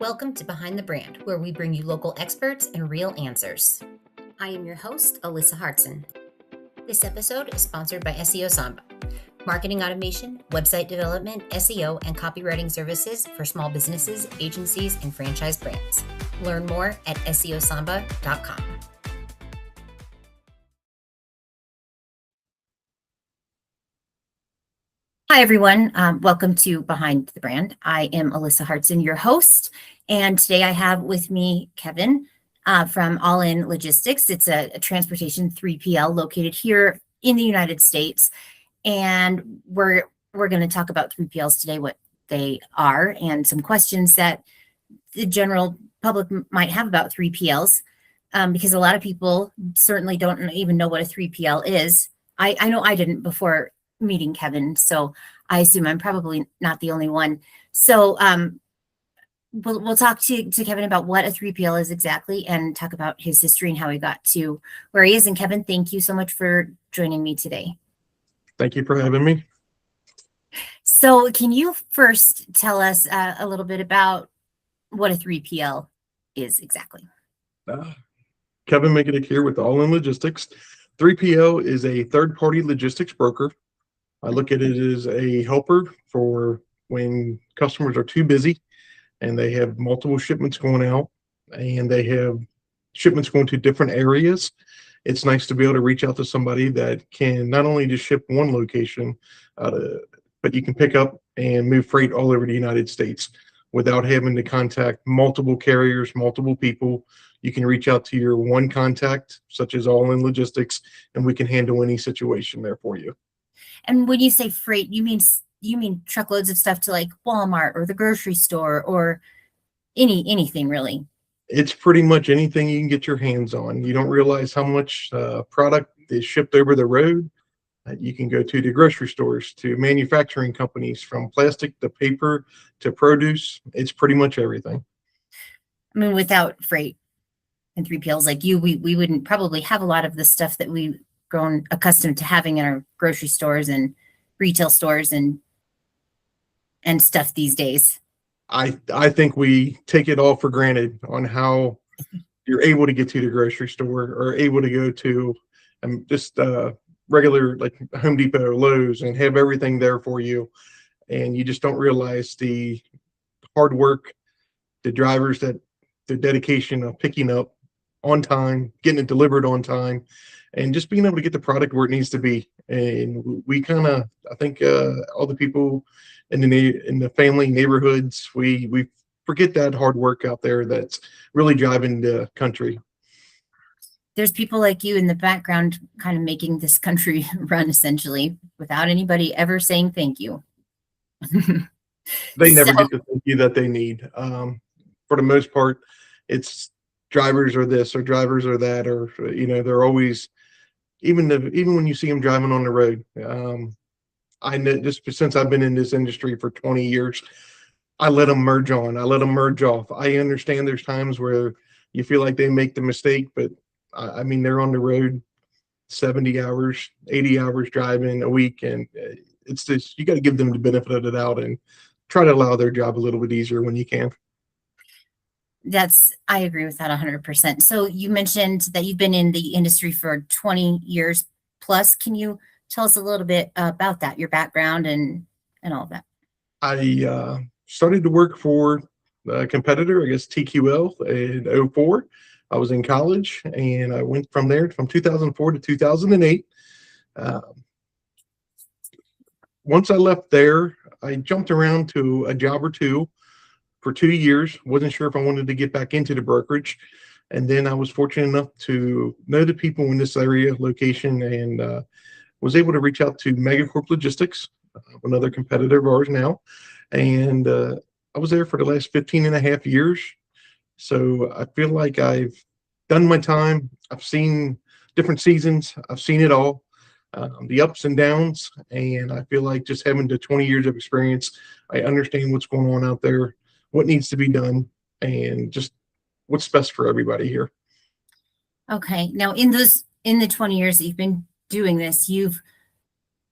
Welcome to Behind the Brand, where we bring you local experts and real answers. I am your host, Alyssa Hartson. This episode is sponsored by SEO Samba, marketing automation, website development, SEO, and copywriting services for small businesses, agencies, and franchise brands. Learn more at seosamba.com. Hi, everyone. Welcome to Behind the Brand. I am Alyssa Hartson, your host, and today I have with me Kevin from All In Logistics. It's a transportation 3PL located here in the United States, and we're going to talk about 3PLs today, what they are, and some questions that the general public might have about 3PLs, because a lot of people certainly don't even know what a 3PL is. I know I didn't before meeting Kevin, so I assume I'm probably not the only one. So we'll talk to Kevin about what a 3PL is exactly and talk about his history and how he got to where he is. And Kevin, thank you so much for joining me today. Thank you for having me. So can you first tell us a little bit about what a 3PL is exactly? Kevin Menkedick here with All In Logistics. 3PL is a third-party logistics broker. I look at it as a helper for when customers are too busy and they have multiple shipments going out and they have shipments going to different areas. It's nice to be able to reach out to somebody that can not only just ship one location, but you can pick up and move freight all over the United States without having to contact multiple carriers, multiple people. You can reach out to your one contact, such as All In Logistics, and we can handle any situation there for you. And when you say freight, you mean truckloads of stuff to like Walmart or the grocery store or anything really? It's pretty much anything you can get your hands on. You don't realize how much product is shipped over the road. You can go to the grocery stores, to manufacturing companies, from plastic to paper to produce. It's pretty much everything. I mean, without freight and 3PLs like you, we wouldn't probably have a lot of the stuff that we've grown accustomed to having in our grocery stores and retail stores and stuff these days. I think we take it all for granted on how you're able to get to the grocery store or able to go to just regular like Home Depot or Lowe's and have everything there for you. And you just don't realize the hard work, the drivers, that the dedication of picking up on time, getting it delivered on time, and just being able to get the product where it needs to be. And we kind of, I think all the people in the family neighborhoods, we forget that hard work out there that's really driving the country. There's people like you in the background kind of making this country run essentially without anybody ever saying thank you. They never get the thank you that they need. For the most part, it's drivers are this or drivers are that, or they're always, even when you see them driving on the road. I know, just since I've been in this industry for 20 years, I let them merge on, I let them merge off. I understand there's times where you feel like they make the mistake, but I mean, they're on the road 70 hours, 80 hours driving a week, and it's just, you got to give them the benefit of the doubt and try to allow their job a little bit easier when you can. I agree with that 100%. So you mentioned that you've been in the industry for 20 years plus. Can you tell us a little bit about that, your background and all of that? I started to work for a competitor, I guess TQL, in 2004. I was in college, and I went from there from 2004 to 2008. Once I left there, I jumped around to a job or two for 2 years. Wasn't sure if I wanted to get back into the brokerage. And then I was fortunate enough to know the people in this area location, and was able to reach out to Megacorp Logistics, another competitor of ours now. And I was there for the last 15 and a half years. So I feel like I've done my time. I've seen different seasons. I've seen it all, the ups and downs. And I feel like just having the 20 years of experience, I understand what's going on out there, what needs to be done, and just what's best for everybody here. Okay. Now in the 20 years that you've been doing this, you've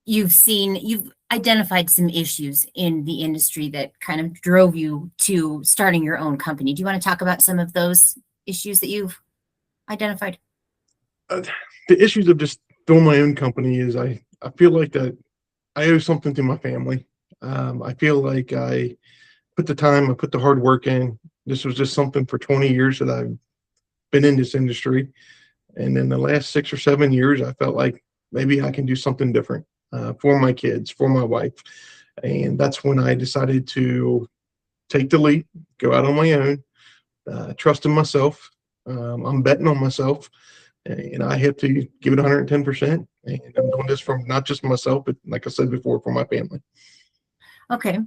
you've identified some issues in the industry that kind of drove you to starting your own company. Do you want to talk about some of those issues that you've identified? The issues of just doing my own company is I feel like that I owe something to my family. I feel like I put the time, I put the hard work in. This was just something for 20 years that I've been in this industry. And in the last 6 or 7 years, I felt like maybe I can do something different for my kids, for my wife. And that's when I decided to take the leap, go out on my own, trust in myself. I'm betting on myself, and I have to give it 110%. And I'm doing this from not just myself, but like I said before, for my family. Okay.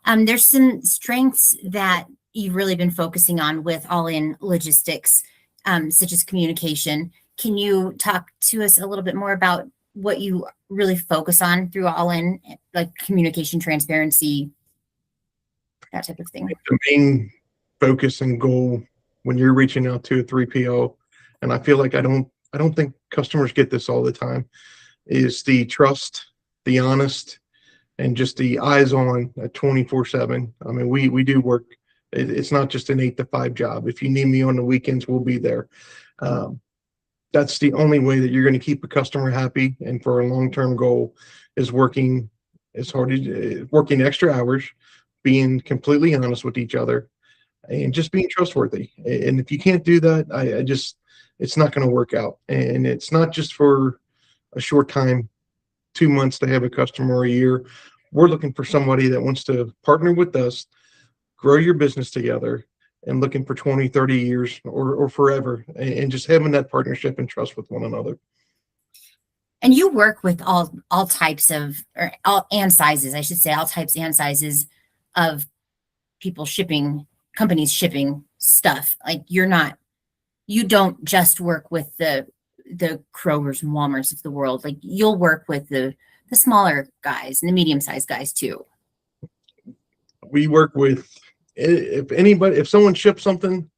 There's some strengths that you've really been focusing on with All In Logistics, such as communication. Can you talk to us a little bit more about what you really focus on through All In, like communication, transparency, that type of thing? The main focus and goal when you're reaching out to a 3PL, and I feel like I don't think customers get this all the time, is the trust, the honest, and just the eyes on at 24/7. I mean, we do work. It's not just an 8 to 5 job. If you need me on the weekends, we'll be there. That's the only way that you're going to keep a customer happy. And for a long-term goal is working as hard as working extra hours, being completely honest with each other, and just being trustworthy. And if you can't do that, I just, it's not going to work out. And it's not just for a short time, 2 months to have a customer, or a year. We're looking for somebody that wants to partner with us, grow your business together, and looking for 20, 30 years or forever, and just having that partnership and trust with one another. And you work with all types of, or all and sizes, I should say, all types and sizes of people shipping, companies shipping stuff. Like you don't just work with the Krogers and Walmarts of the world. Like you'll work with the smaller guys and the medium-sized guys too. We work with, if someone ships something,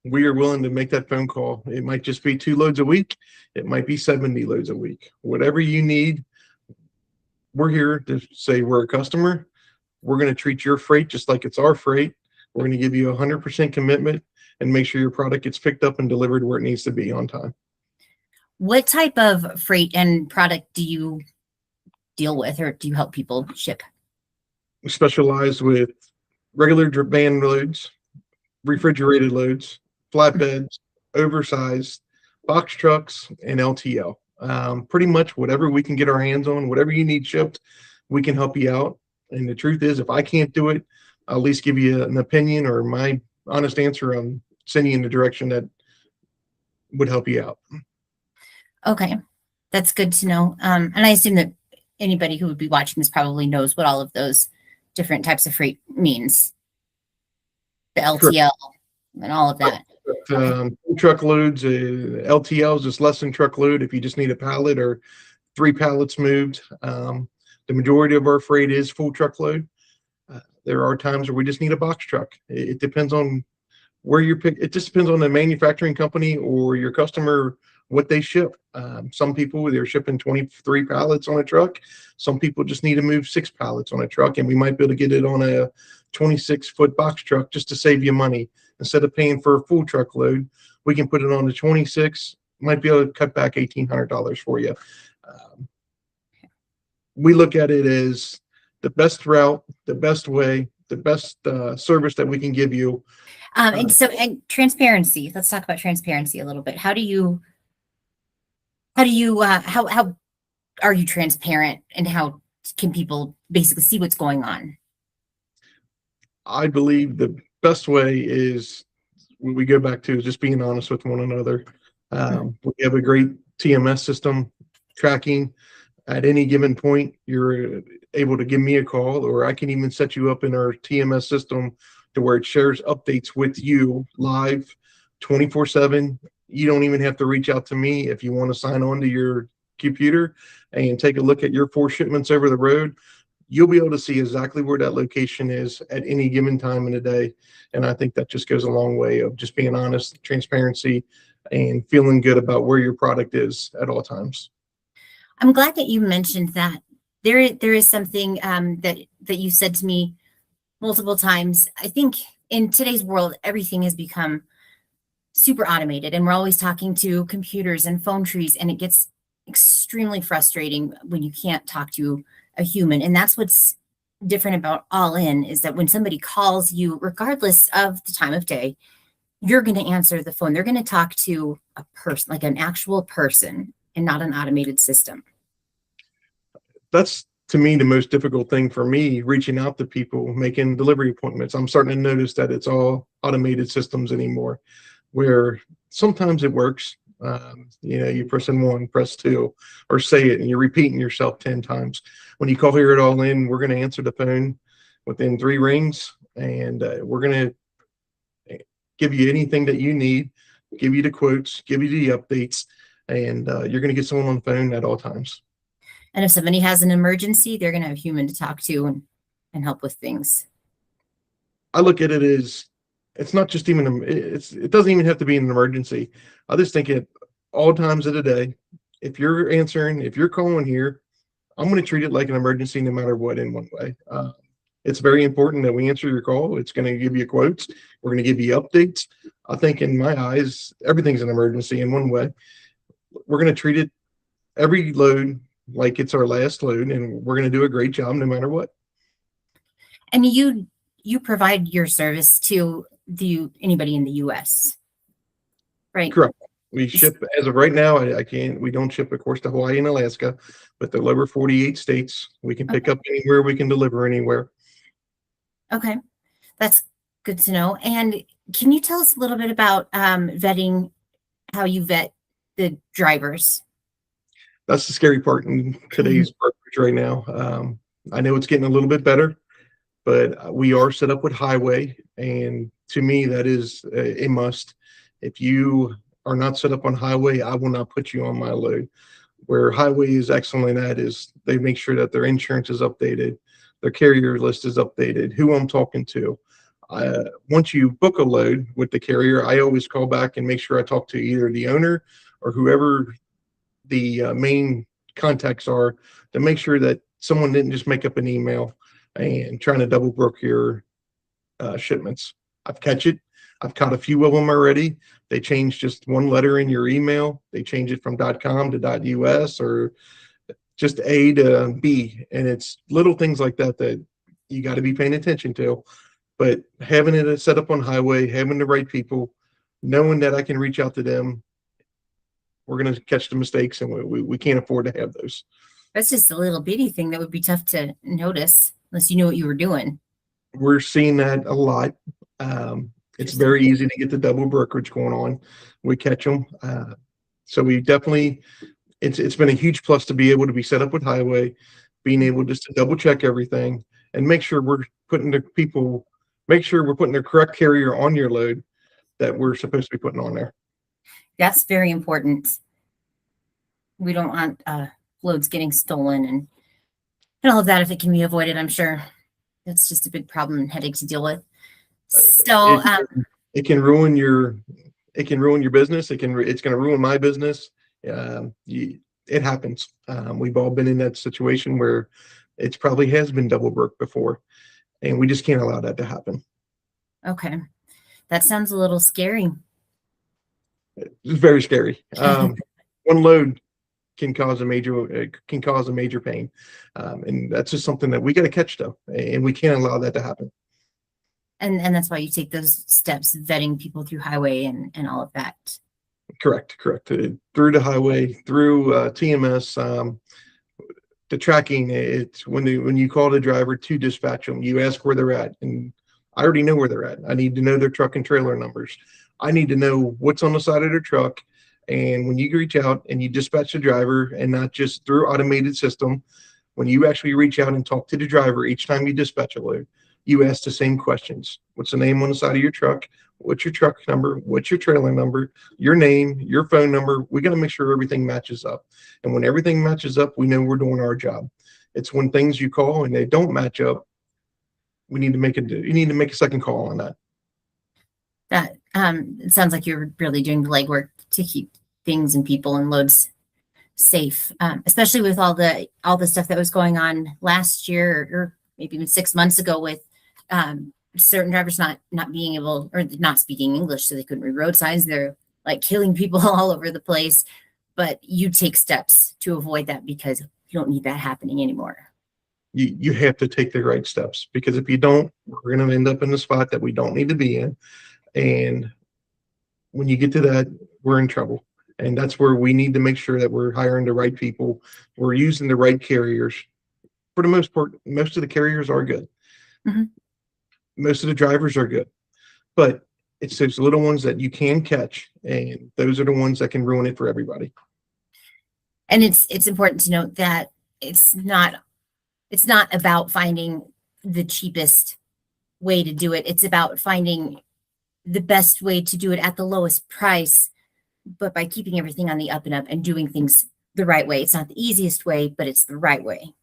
we are willing to make that phone call. It might just be 2 loads a week. It might be 70 loads a week. Whatever you need, we're here to say we're a customer. We're going to treat your freight just like it's our freight. We're going to give you 100% commitment and make sure your product gets picked up and delivered where it needs to be on time. What type of freight and product do you deal with, or do you help people ship? We specialize with regular van loads, refrigerated loads, flatbeds, oversized, box trucks, and LTL. Pretty much whatever we can get our hands on, whatever you need shipped, we can help you out. And the truth is, if I can't do it, I'll at least give you an opinion or my honest answer on sending you in the direction that would help you out. Okay, that's good to know. And I assume that anybody who would be watching this probably knows what all of those different types of freight means. The LTL and all of that. Truckloads, LTLs is less than truckload if you just need a pallet or 3 pallets moved. The majority of our freight is full truckload. There are times where we just need a box truck. It depends on where you're it just depends on the manufacturing company or your customer, what they ship. Some people, they're shipping 23 pallets on a truck. Some people just need to move 6 pallets on a truck, and we might be able to get it on a 26-foot box truck just to save you money. Instead of paying for a full truckload, we can put it on the 26, might be able to cut back $1,800 for you. We look at it as the best route, the best way, the best service that we can give you. And transparency. Let's talk about transparency a little bit. How are you transparent, and how can people basically see what's going on? I believe the best way is when we go back to just being honest with one another. We have a great TMS system tracking. At any given point, you're able to give me a call, or I can even set you up in our TMS system to where it shares updates with you live 24/7. You don't even have to reach out to me. If you want to sign on to your computer and take a look at your 4 shipments over the road, you'll be able to see exactly where that location is at any given time in the day. And I think that just goes a long way of just being honest, transparency, and feeling good about where your product is at all times. I'm glad that you mentioned that there is something that you said to me multiple times. I think in today's world, everything has become super automated, and we're always talking to computers and phone trees, and it gets extremely frustrating when you can't talk to a human. And that's what's different about All In, is that when somebody calls you, regardless of the time of day, you're going to answer the phone. They're going to talk to a person, like an actual person, and not an automated system. That's, to me, the most difficult thing for me, reaching out to people, making delivery appointments. I'm starting to notice that it's all automated systems anymore, where sometimes it works. You press in one, press two, or say it, and you're repeating yourself 10 times. When you call here at All In, we're going to answer the phone within 3 rings, and we're going to give you anything that you need, give you the quotes, give you the updates, and you're going to get someone on the phone at all times. And if somebody has an emergency, they're going to have a human to talk to and help with things. I look at it as, it's not just even, it doesn't even have to be an emergency. I just think at all times of the day, if you're answering, if you're calling here, I'm going to treat it like an emergency no matter what, in one way. It's very important that we answer your call. It's going to give you quotes. We're going to give you updates. I think in my eyes, everything's an emergency in one way. We're going to treat it, every load, like it's our last load, and we're going to do a great job no matter what. And you provide your service to anybody in the U.S., right? Correct. We ship, as of right now, we don't ship, of course, to Hawaii and Alaska, but they're over 48 states. We can pick up anywhere, we can deliver anywhere. Okay, that's good to know. And can you tell us a little bit about vetting, how you vet the drivers? That's the scary part in today's brokerage right now. I know it's getting a little bit better, but we are set up with Highway, and to me, that is a must. If you are not set up on Highway, I will not put you on my load. Where Highway is excellent at is they make sure that their insurance is updated, their carrier list is updated, who I'm talking to. Once you book a load with the carrier, I always call back and make sure I talk to either the owner or whoever the main contacts are, to make sure that someone didn't just make up an email and trying to double broker your shipments. I've caught a few of them already. They change just one letter in your email. They change it from .com to .us, or just A to B. And it's little things like that that you got to be paying attention to. But having it set up on Highway, having the right people, knowing that I can reach out to them, we're going to catch the mistakes, and we can't afford to have those. That's just a little bitty thing that would be tough to notice unless you knew what you were doing. We're seeing that a lot. It's very easy to get the double brokerage going on. We catch them. So we definitely, it's been a huge plus to be able to be set up with Highway, being able just to double check everything and make sure we're putting their correct carrier on your load that we're supposed to be putting on there. That's very important. We don't want loads getting stolen and all of that. If it can be avoided, I'm sure that's just a big problem and headache to deal with. So it can ruin your business. It's going to ruin my business. It happens. We've all been in that situation where it probably has been double broke before, and we just can't allow that to happen. Okay, that sounds a little scary. It's very scary. One load can cause a major pain, and that's just something that we got to catch, though, and we can't allow that to happen. And that's why you take those steps, vetting people through Highway and all of that. Correct. Through the Highway, through TMS, the tracking. It's when you call the driver to dispatch them, you ask where they're at, and I already know where they're at. I need to know their truck and trailer numbers. I need to know what's on the side of their truck. And when you reach out and you dispatch the driver, and not just through automated system, when you actually reach out and talk to the driver each time you dispatch a load, you ask the same questions. What's the name on the side of your truck? What's your truck number? What's your trailer number? Your name, your phone number. We got to make sure everything matches up. And when everything matches up, we know we're doing our job. It's when things you call and they don't match up, you need to make a second call on that. That it sounds like you're really doing the legwork to keep things and people and loads safe, especially with all the stuff that was going on last year or maybe even 6 months ago with certain drivers not being able or not speaking English, so they couldn't read road signs. They're like killing people all over the place. But you take steps to avoid that because you don't need that happening anymore. You have to take the right steps, because if you don't, we're going to end up in the spot that we don't need to be in. And when you get to that, we're in trouble. And that's where we need to make sure that we're hiring the right people. We're using the right carriers. For the most part, most of the carriers are good. Mm-hmm. Most of the drivers are good. But it's those little ones that you can catch, and those are the ones that can ruin it for everybody. And it's important to note that it's not about finding the cheapest way to do it. It's about finding the best way to do it at the lowest price, but by keeping everything on the up and up and doing things the right way. It's not the easiest way, but it's the right way.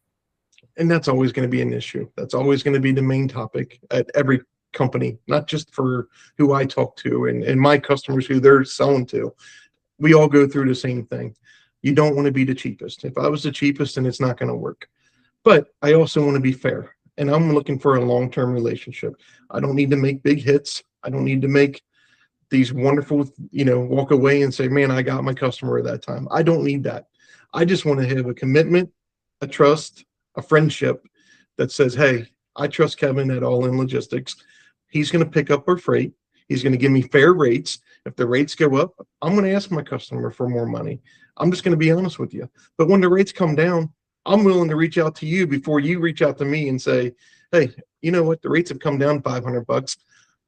And that's always going to be an issue. That's always going to be the main topic at every company, not just for who I talk to and my customers who they're selling to. We all go through the same thing. You don't want to be the cheapest. If I was the cheapest, then it's not going to work. But I also want to be fair, and I'm looking for a long-term relationship. I don't need to make big hits. I don't need to make these wonderful, walk away and say, man, I got my customer at that time. I don't need that. I just want to have a commitment, a trust, a friendship that says, hey, I trust Kevin at All In Logistics. He's going to pick up our freight. He's going to give me fair rates. If the rates go up, I'm going to ask my customer for more money. I'm just going to be honest with you. But when the rates come down, I'm willing to reach out to you before you reach out to me and say, hey, you know what? The rates have come down $500.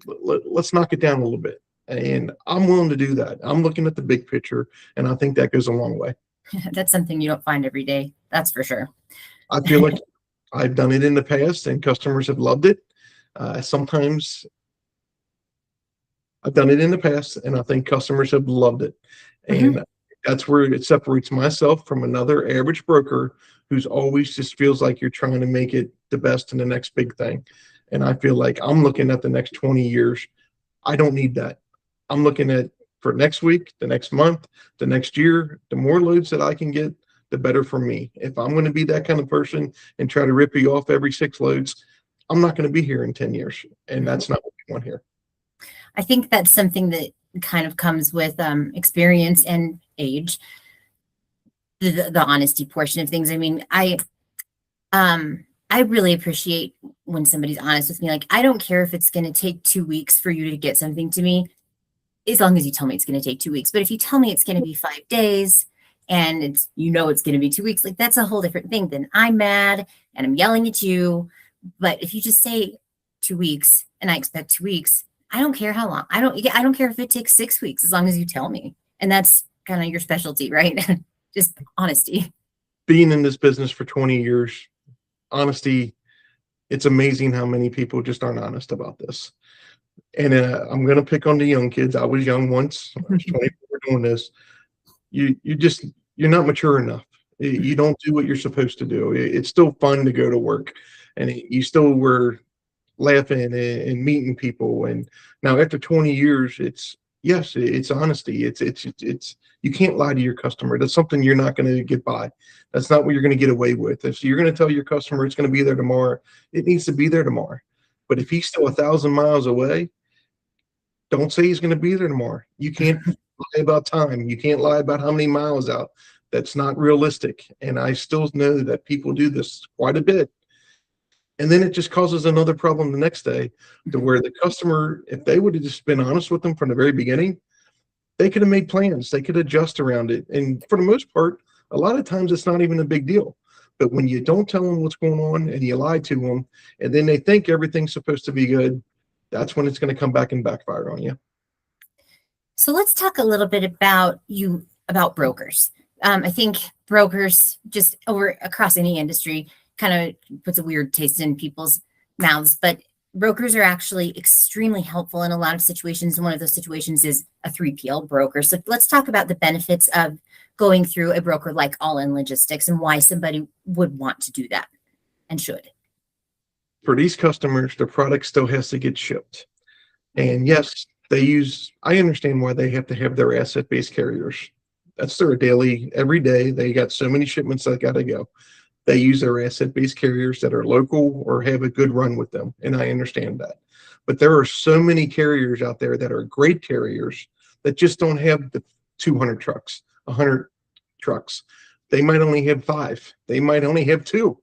Let's knock it down a little bit. And I'm willing to do that. I'm looking at the big picture, and I think that goes a long way. That's something you don't find every day. That's for sure. I feel like I've done it in the past, and customers have loved it. Sometimes I've done it in the past, and I think customers have loved it. And that's where it separates myself from another average broker who's always just feels like you're trying to make it the best and the next big thing. And I feel like I'm looking at the next 20 years. I don't need that. I'm looking at for next week, the next month, the next year. The more loads that I can get, the better for me. If I'm going to be that kind of person and try to rip you off every 6 loads, I'm not going to be here in 10 years. And that's not what we want here. I think that's something that kind of comes with experience and age, the honesty portion of things. I mean, I really appreciate when somebody's honest with me. Like, I don't care if it's going to take 2 weeks for you to get something to me, as long as you tell me it's going to take 2 weeks. But if you tell me it's going to be 5 days and it's going to be 2 weeks, like, that's a whole different thing. Then I'm mad and I'm yelling at you. But if you just say 2 weeks and I expect 2 weeks, I don't care how long. I don't care if it takes 6 weeks, as long as you tell me. And that's kind of your specialty, right? Just honesty. Being in this business for 20 years, honesty, it's amazing how many people just aren't honest about this. And I'm going to pick on the young kids. I was young once. I was 24 doing this. You're not mature enough. You don't do what you're supposed to do. It's still fun to go to work, and you still were laughing and meeting people. And now after 20 years, it's honesty. It's you can't lie to your customer. That's something you're not going to get by. That's not what you're going to get away with. If you're going to tell your customer it's going to be there tomorrow, it needs to be there tomorrow. But if he's still 1,000 miles away, don't say he's going to be there tomorrow. You can't lie about time. You can't lie about how many miles out. That's not realistic. And I still know that people do this quite a bit. And then it just causes another problem the next day, to where the customer, if they would have just been honest with them from the very beginning, they could have made plans. They could adjust around it. And for the most part, a lot of times it's not even a big deal. But when you don't tell them what's going on and you lie to them, and then they think everything's supposed to be good, that's when it's going to come back and backfire on you. So let's talk a little bit about brokers. I think brokers, just over across any industry, kind of puts a weird taste in people's mouths, but brokers are actually extremely helpful in a lot of situations. And one of those situations is a 3PL broker. So let's talk about the benefits of going through a broker like All In Logistics and why somebody would want to do that and should. For these customers, the product still has to get shipped. And yes, I understand why they have to have their asset-based carriers. That's their daily, every day. They got so many shipments that got to go. They use their asset-based carriers that are local or have a good run with them, and I understand that. But there are so many carriers out there that are great carriers that just don't have the 200 trucks, 100 trucks. They might only have 5. They might only have 2.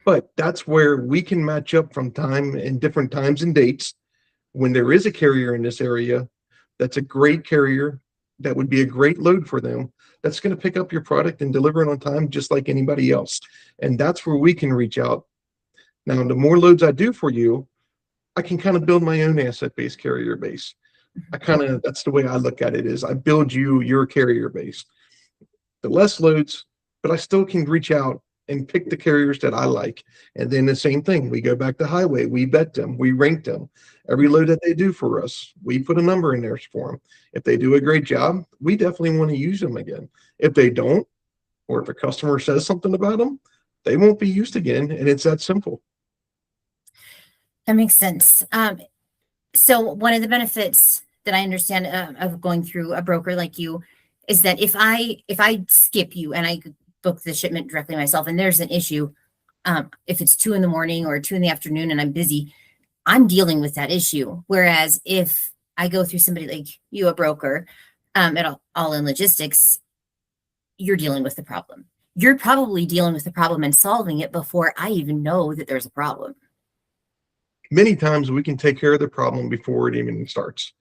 But that's where we can match up from time and different times and dates when there is a carrier in this area that's a great carrier that would be a great load for them, that's going to pick up your product and deliver it on time just like anybody else. And that's where we can reach out. Now, the more loads I do for you, I can kind of build my own asset-based carrier base. That's the way I look at it, is I build you your carrier base. The less loads, but I still can reach out and pick the carriers that I like. And then the same thing, we go back to highway, we vet them, we rank them. Every load that they do for us, we put a number in there for them. If they do a great job, we definitely want to use them again. If they don't, or if a customer says something about them, they won't be used again. And it's that simple. That makes sense. So one of the benefits that I understand of going through a broker like you is that if I skip you and I book the shipment directly myself and there's an issue, if it's 2 a.m. or 2 p.m. and I'm busy, I'm dealing with that issue. Whereas if I go through somebody like you, a broker, at All In Logistics, you're dealing with the problem. You're probably dealing with the problem and solving it before I even know that there's a problem. Many times we can take care of the problem before it even starts,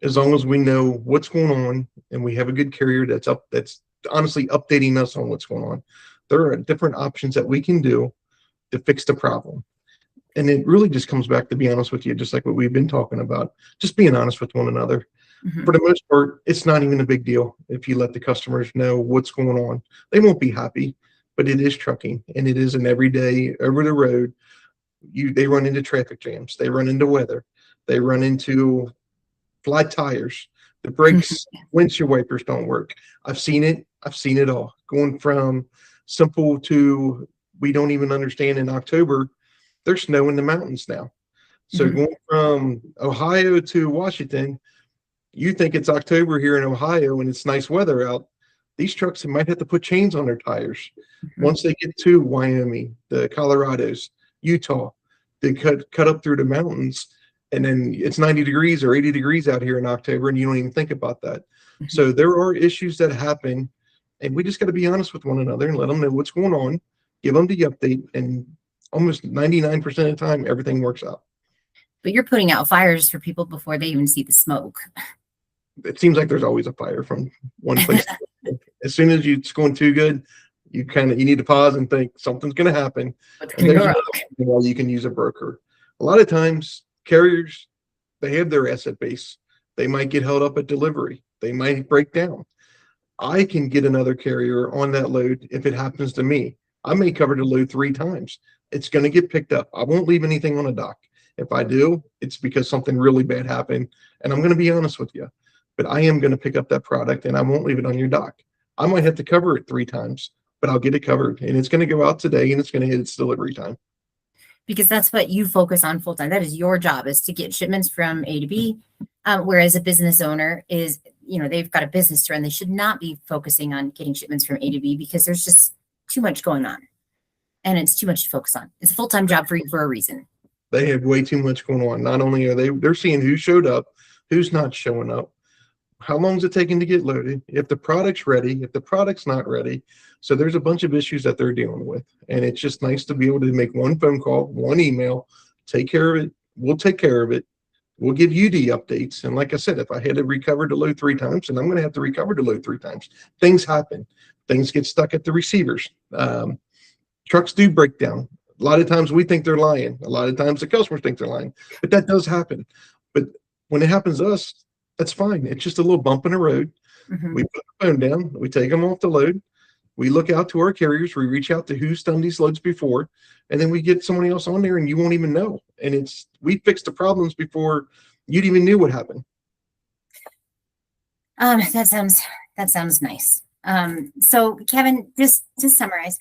as long as we know what's going on and we have a good carrier that's honestly updating us on what's going on. There are different options that we can do to fix the problem. And it really just comes back, to be honest with you, just like what we've been talking about, just being honest with one another. Mm-hmm. For the most part, it's not even a big deal if you let the customers know what's going on. They won't be happy, but it is trucking, and it is an everyday over the road. They run into traffic jams, they run into weather, they run into flat tires, the brakes, windshield wipers don't work. I've seen it all. Going from simple to, we don't even understand in October, there's snow in the mountains now. So Mm-hmm. going from Ohio to Washington, you think it's October here in Ohio and it's nice weather out. These trucks might have to put chains on their tires. Mm-hmm. Once they get to Wyoming, the Colorados, Utah, they cut up through the mountains, and then it's 90 degrees or 80 degrees out here in October, and you don't even think about that. Mm-hmm. So there are issues that happen, and we just got to be honest with one another and let them know what's going on, give them the update, and almost 99% of the time, everything works out. But you're putting out fires for people before they even see the smoke. It seems like there's always a fire from one place. As soon as it's going too good, you need to pause and think something's going to happen. And there's why you can use a broker. A lot of times, carriers, they have their asset base. They might get held up at delivery. They might break down. I can get another carrier on that load if it happens to me. I may cover the load 3 times. It's going to get picked up. I won't leave anything on a dock. If I do, it's because something really bad happened, and I'm going to be honest with you. But I am going to pick up that product, and I won't leave it on your dock. I might have to cover it 3 times, but I'll get it covered, and it's going to go out today, and it's going to hit its delivery time. Because that's what you focus on full time. That is your job, is to get shipments from A to B. Whereas a business owner is, they've got a business to run. They should not be focusing on getting shipments from A to B because there's just too much going on, and it's too much to focus on. It's a full-time job for you for a reason. They have way too much going on. Not only are they're seeing who showed up, who's not showing up, how long is it taking to get loaded, if the product's ready, if the product's not ready. So there's a bunch of issues that they're dealing with. And it's just nice to be able to make one phone call, one email, take care of it. We'll take care of it. We'll give you the updates. And like I said, if I had to recover the load 3 times, and I'm going to have to recover the load 3 times, things happen. Things get stuck at the receivers. Trucks do break down. A lot of times we think they're lying. A lot of times the customers think they're lying, but that does happen. But when it happens to us, that's fine. It's just a little bump in the road. Mm-hmm. We put the phone down. We take them off the load. We look out to our carriers. We reach out to who's done these loads before, and then we get somebody else on there, and you won't even know. And we fixed the problems before you'd even knew what happened. That sounds nice. So Kevin, just to summarize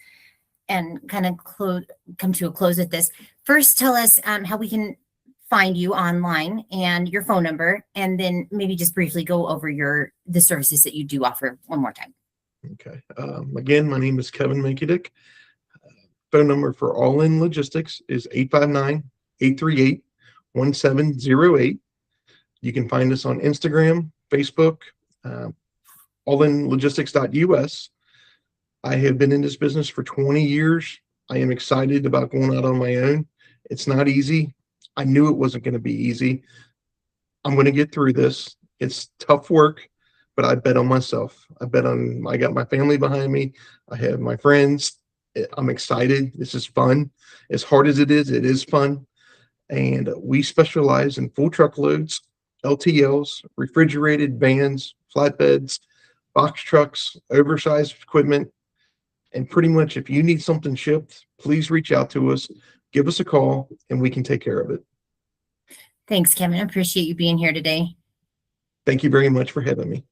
and kind of come to a close with this. First, tell us how we can find you online and your phone number, and then maybe just briefly go over the services that you do offer one more time. Okay. Again, my name is Kevin Menkedick. Phone number for All In Logistics is 859-838-1708. You can find us on Instagram, Facebook, allinlogistics.us. I have been in this business for 20 years. I am excited about going out on my own. It's not easy. I knew it wasn't going to be easy. I'm going to get through this. It's tough work, but I bet on myself. I got my family behind me. I have my friends. I'm excited. This is fun. As hard as it is fun. And we specialize in full truckloads, LTLs, refrigerated vans, flatbeds, box trucks, oversized equipment. And pretty much if you need something shipped, please reach out to us, give us a call, and we can take care of it. Thanks, Kevin. I appreciate you being here today. Thank you very much for having me.